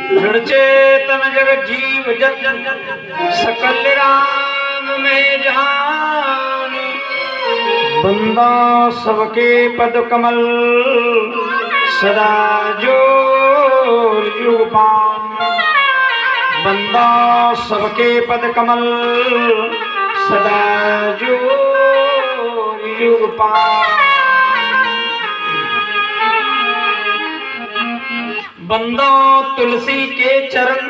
चेतन जगत जीव जग सकल राम में जान। बंदा सबके पद कमल सदा जो युगपान। बंदा सबके पद कमल सदा जो युगपान। बंदो तुलसी के चरण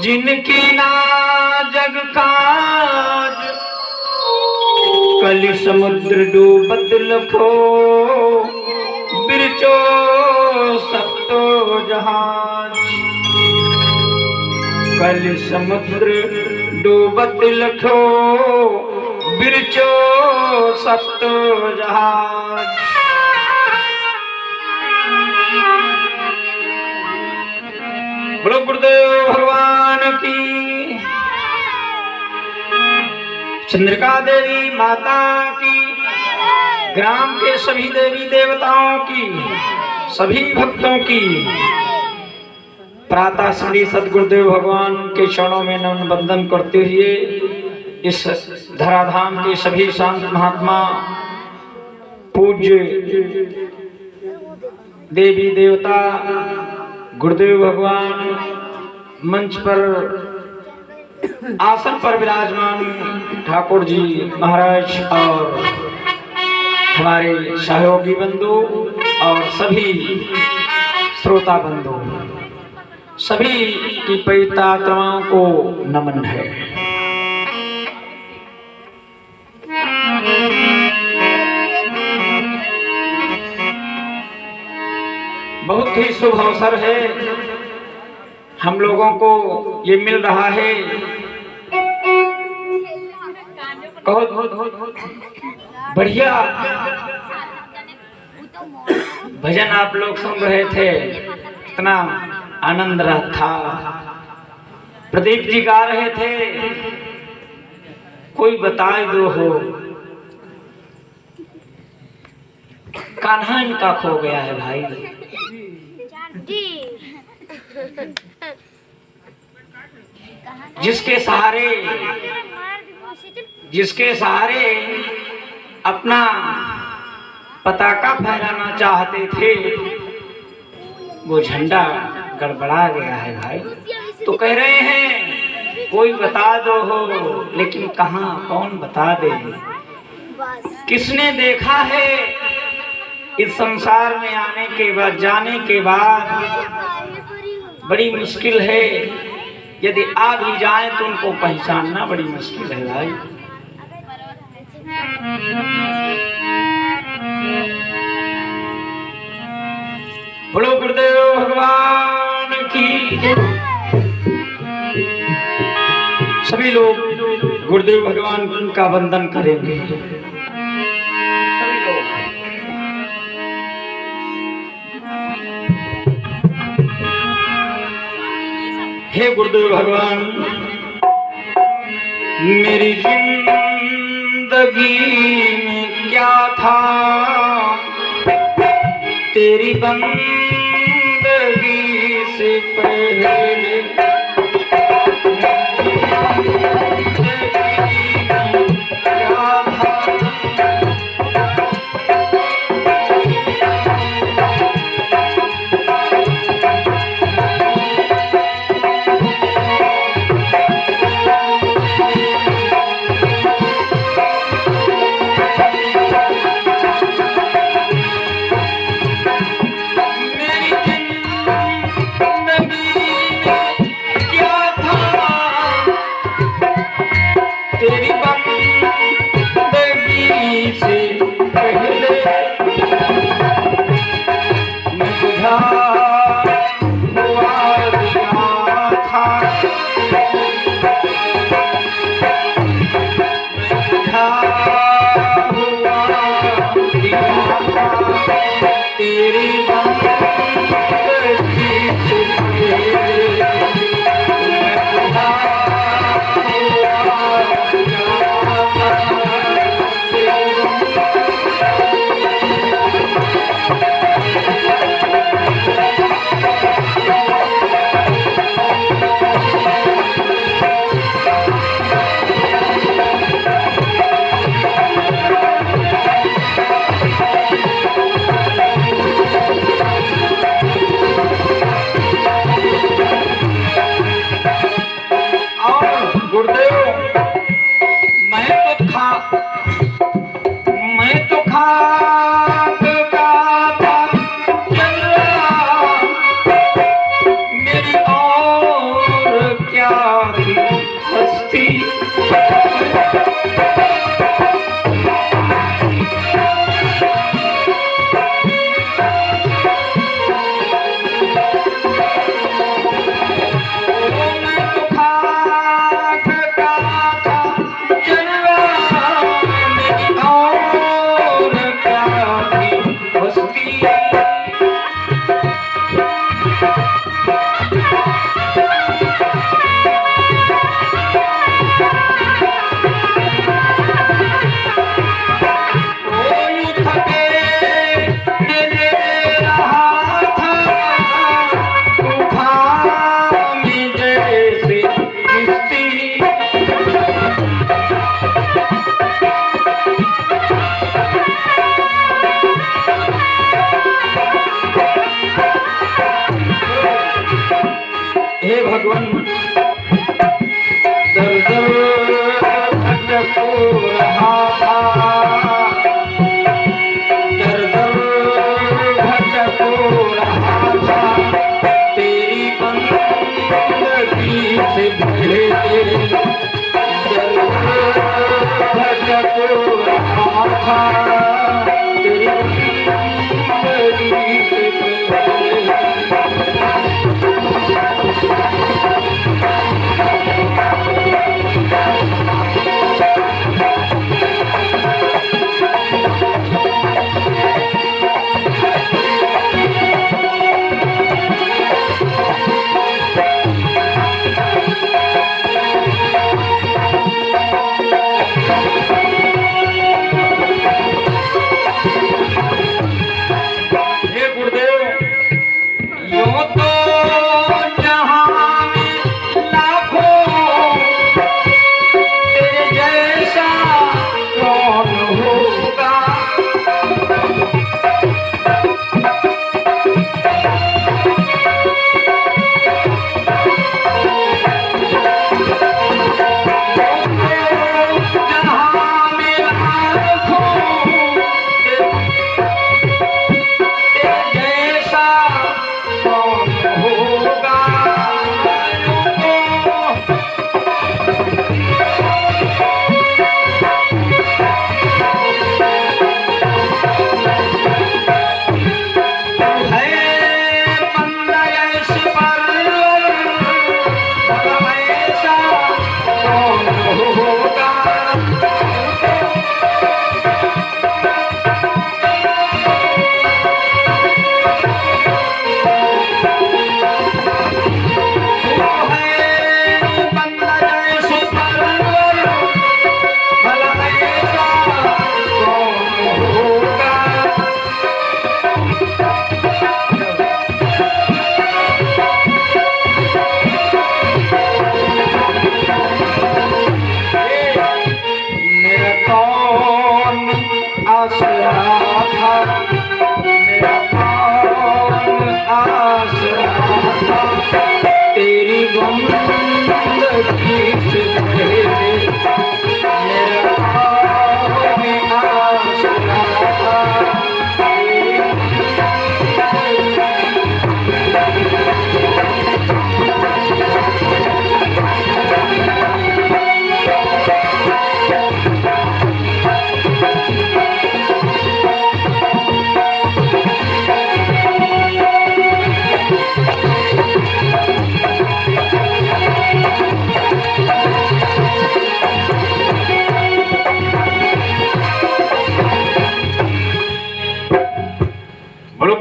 जिनकी ना जग काज। कलि समुद्र डूबत लखो बिरचो सप्तो जहाज। कलि समुद्र डूबत लखो बिरचो सप्तो जहाज। बोलो गुरुदेव भगवान की। चंद्रिका देवी माता की, ग्राम के सभी देवी देवताओं की, सभी भक्तों की प्रातः श्री सद्गुरुदेव भगवान के चरणों में नमन बंदन करते हुए इस धराधाम के सभी संत महात्मा, पूज्य देवी देवता, गुरुदेव भगवान मंच पर आसन पर विराजमान ठाकुर जी महाराज और हमारे सहयोगी बंधु और सभी श्रोता बंधु, सभी की पवित्र आत्माओं को नमन है। बहुत ही शुभ अवसर है, हम लोगों को ये मिल रहा है। बहुत बढ़िया भजन आप लोग सुन रहे थे, इतना आनंद रहा था। प्रदीप जी गा रहे थे, कोई बताए दो हो कान्हा इनका खो गया है भाई। जिसके सहारे अपना पताका फहराना चाहते थे, वो झंडा गड़बड़ा गया है भाई। तो कह रहे हैं कोई बता दो हो, लेकिन कहाँ, कौन बता दे। किसने देखा है इस संसार में आने के बाद, जाने के बाद बड़ी मुश्किल है। यदि आ भी जाए तो उनको पहचानना बड़ी मुश्किल है भाई। बोलो गुरुदेव भगवान की। सभी लोग गुरुदेव भगवान का वंदन करेंगे। हे गुरुदेव भगवान, मेरी जिंदगी में क्या था, तेरी बंदगी से पहले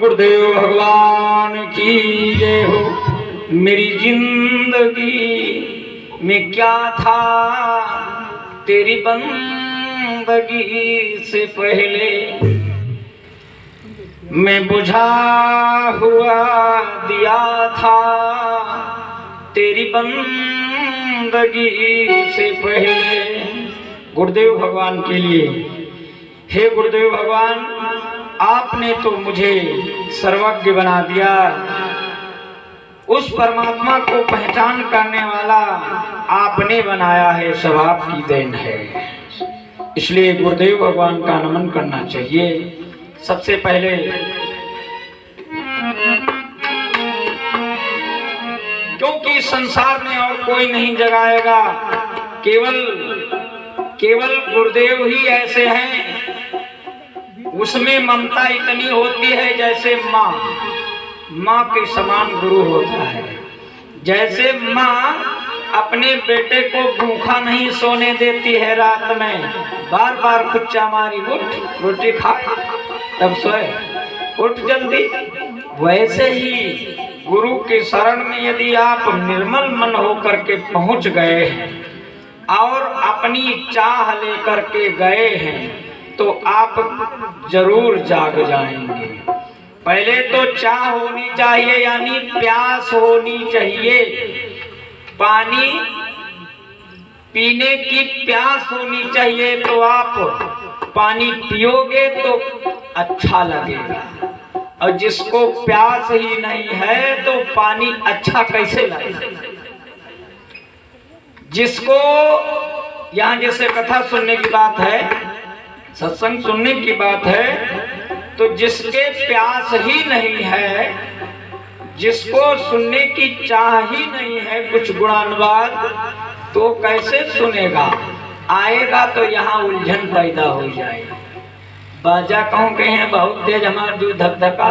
गुरुदेव भगवान की जय हो। मेरी जिंदगी में क्या था तेरी बंदगी से पहले, मैं बुझा हुआ दिया था तेरी बंदगी से पहले। गुरुदेव भगवान के लिए, हे गुरुदेव भगवान, आपने तो मुझे सर्वज्ञ बना दिया। उस परमात्मा को पहचान करने वाला आपने बनाया है, सब आपकी देन है। इसलिए गुरुदेव भगवान का नमन करना चाहिए। सबसे पहले क्योंकि संसार में और कोई नहीं जगाएगा, केवल गुरुदेव ही ऐसे हैं उसमें ममता इतनी होती है जैसे माँ के समान गुरु होता है। जैसे माँ अपने बेटे को भूखा नहीं सोने देती है, रात में बार बार खुच्चा मारी, उठ रोटी खा तब सोए, उठ जल्दी। वैसे ही गुरु के शरण में यदि आप निर्मल मन होकर के पहुंच गए हैं और अपनी चाह लेकर के गए हैं तो आप जरूर जाग जाएंगे। पहले तो चाह होनी चाहिए, यानी प्यास होनी चाहिए, पानी पीने की प्यास होनी चाहिए। तो आप पानी पियोगे तो अच्छा लगेगा, और जिसको प्यास ही नहीं है तो पानी अच्छा कैसे लगेगा। जिसको यहाँ जैसे कथा सुनने की बात है, सत्संग सुनने की बात है, तो जिसके प्यास ही नहीं है, जिसको सुनने की चाह ही नहीं है कुछ गुणानुवाद, तो कैसे सुनेगा। आएगा तो यहाँ उलझन पैदा हो जाएगी। बाजा कहूँ कहे बहुत तेज हमारा जो धक-धका,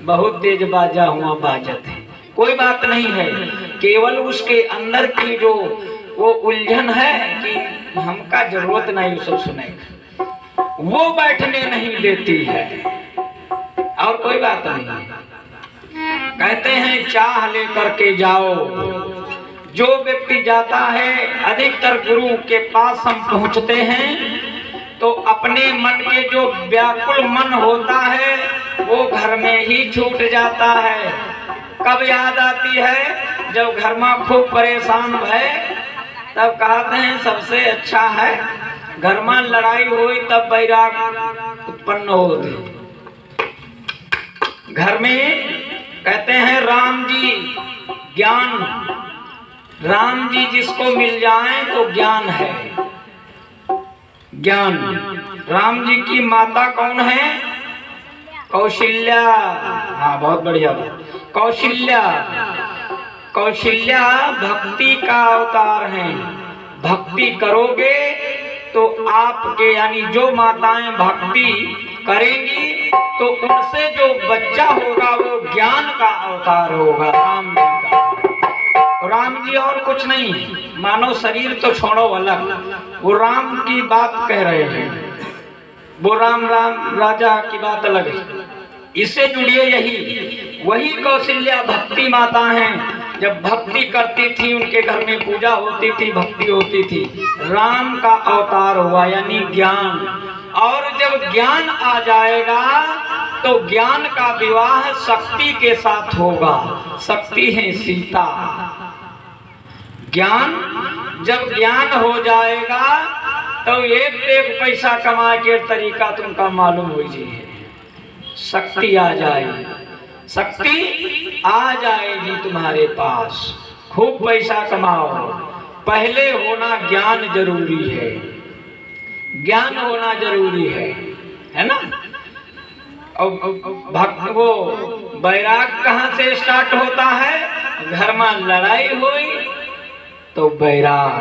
बहुत तेज बाजा हुआ बाजत है, कोई बात नहीं है। केवल उसके अंदर की जो वो उलझन है कि हमका जरूरत नहीं सब सुनेगा, वो बैठने नहीं देती है, और कोई बात नहीं है। कहते हैं चाह लेकर के जाओ। जो व्यक्ति जाता है, अधिकतर गुरु के पास हम पहुंचते हैं तो अपने मन के जो व्याकुल मन होता है वो घर में ही छूट जाता है। कब याद आती है, जब घर में खूब परेशान है तब कहते हैं सबसे अच्छा है घर में लड़ाई हुई तब वैराग उत्पन्न हो गई। घर में कहते हैं राम जी ज्ञान, राम जी जिसको मिल जाए तो ज्ञान है, ज्ञान। राम जी की माता कौन है? कौशल्या। हाँ बहुत बढ़िया बात। कौशल्या, कौशल्या भक्ति का अवतार है। भक्ति करोगे तो आपके यानी जो माताएं भक्ति करेंगी तो उनसे जो बच्चा होगा वो ज्ञान का अवतार होगा, राम जी का। राम जी और कुछ नहीं, मानव शरीर तो छोड़ो अलग, वो राम की बात कह रहे हैं, वो राम राजा की बात अलग है। इससे जुड़िए, यही वही कौशल्या भक्ति माता हैं। जब भक्ति करती थी उनके घर में पूजा होती थी, भक्ति होती थी, राम का अवतार हुआ यानी ज्ञान। और जब ज्ञान आ जाएगा तो ज्ञान का विवाह शक्ति के साथ होगा। शक्ति है सीता। ज्ञान, जब ज्ञान हो जाएगा तो एक पैसा कमा के तरीका तुमका मालूम हो जाए। शक्ति आ जाएगी, शक्ति आ जाएगी तुम्हारे पास, खूब पैसा कमाओ। पहले होना ज्ञान जरूरी है, ज्ञान होना जरूरी है ना। और भक्त वो बैराग कहाँ से स्टार्ट होता है? घर में लड़ाई हुई तो बैराग,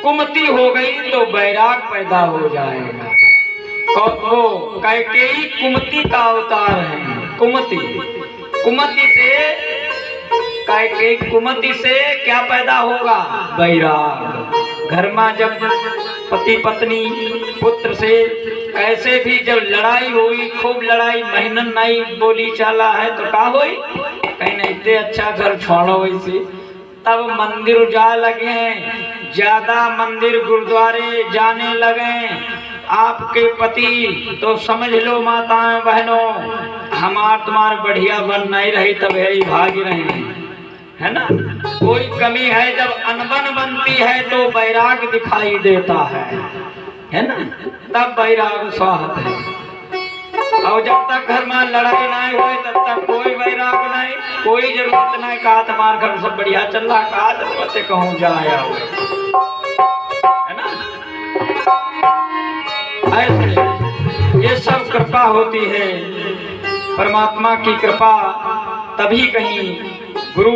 कुमति हो गई तो बैराग पैदा हो जाएगा। और वो कैकेयी कुमति का अवतार है। कुमति, कुमति से कैकेयी, कुमति से क्या पैदा होगा? बैराग। घर में जब पति पत्नी पुत्र से ऐसे भी जब लड़ाई हुई, खूब लड़ाई, महीनन नहीं बोली चाला है तो क्या हुई? कहीं नहीं इतने अच्छा घर छोड़ो वैसे। तब मंदिर जा लगे, ज्यादा मंदिर गुरुद्वारे जाने लगे आपके पति, तो समझ लो माताएं बहनों, हमार तुम्हारे बढ़िया बन नहीं रही तब यही भाग रहे हैं, है ना। कोई कमी है, जब अनबन बनती है तो बैराग दिखाई देता है ना, तब बैराग स्वाहत है। और जब तक घर में लड़ाई नहीं हुई तब तक कोई बैराग नहीं, कोई जरूरत नहीं। कहा तुम्हारे घर सब बढ़िया चल रहा, कहा जरूरत कहूँ जाया हुआ, है ना। ऐसे ये सब कृपा होती है, परमात्मा की कृपा, तभी कहीं गुरु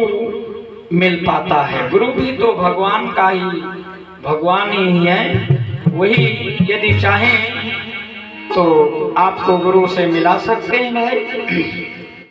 मिल पाता है। गुरु भी तो भगवान का ही, भगवान ही है। वही यदि चाहें तो आपको गुरु से मिला सकते हैं भाई।